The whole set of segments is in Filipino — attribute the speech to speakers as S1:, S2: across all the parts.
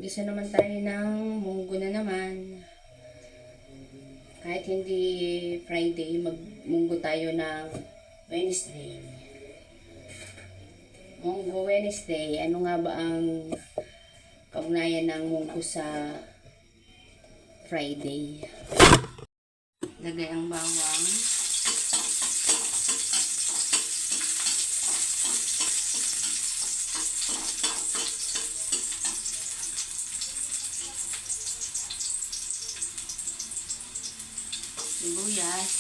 S1: Gisa naman tayo ng munggo na naman. Kahit hindi Friday, magmunggo tayo ng Wednesday. Munggo Wednesday, ano nga ba ang kaugnayan ng munggo sa Friday? Lagay ang bawang. Sibuyas.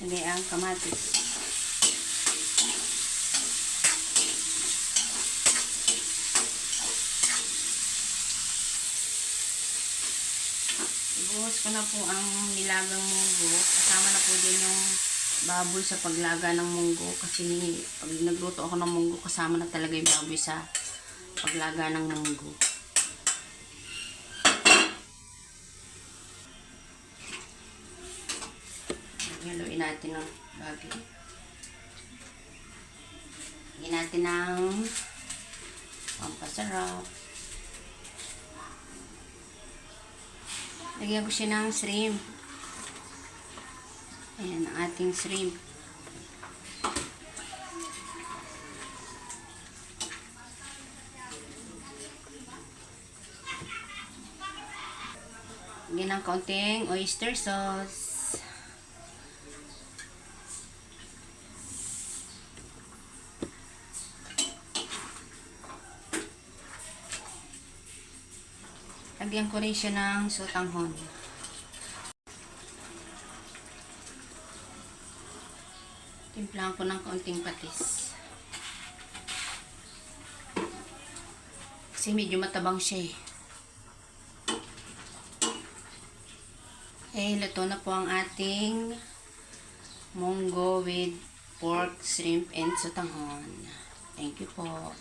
S1: Lagay ang kamatis. Ibuhos ko na po ang nilagang munggo. Kasama na po din yung baboy sa paglaga ng munggo. Kasi pag nagluto ako ng munggo, kasama na talaga yung baboy sa paglaga ng munggo. Haluin natin ng baboy. Lagyan natin ng pampasarap. Lagyan ko siya ng shrimp. Ayan ang ating shrimp. Lagyan ng kaunting oyster sauce. Lagyan ko rin siya ng sotanghon. Timplahan ko ng kaunting patis. Kasi medyo matabang siya eh. Eh, luto na po ang ating munggo with pork, shrimp, and sotanghon. Thank you po.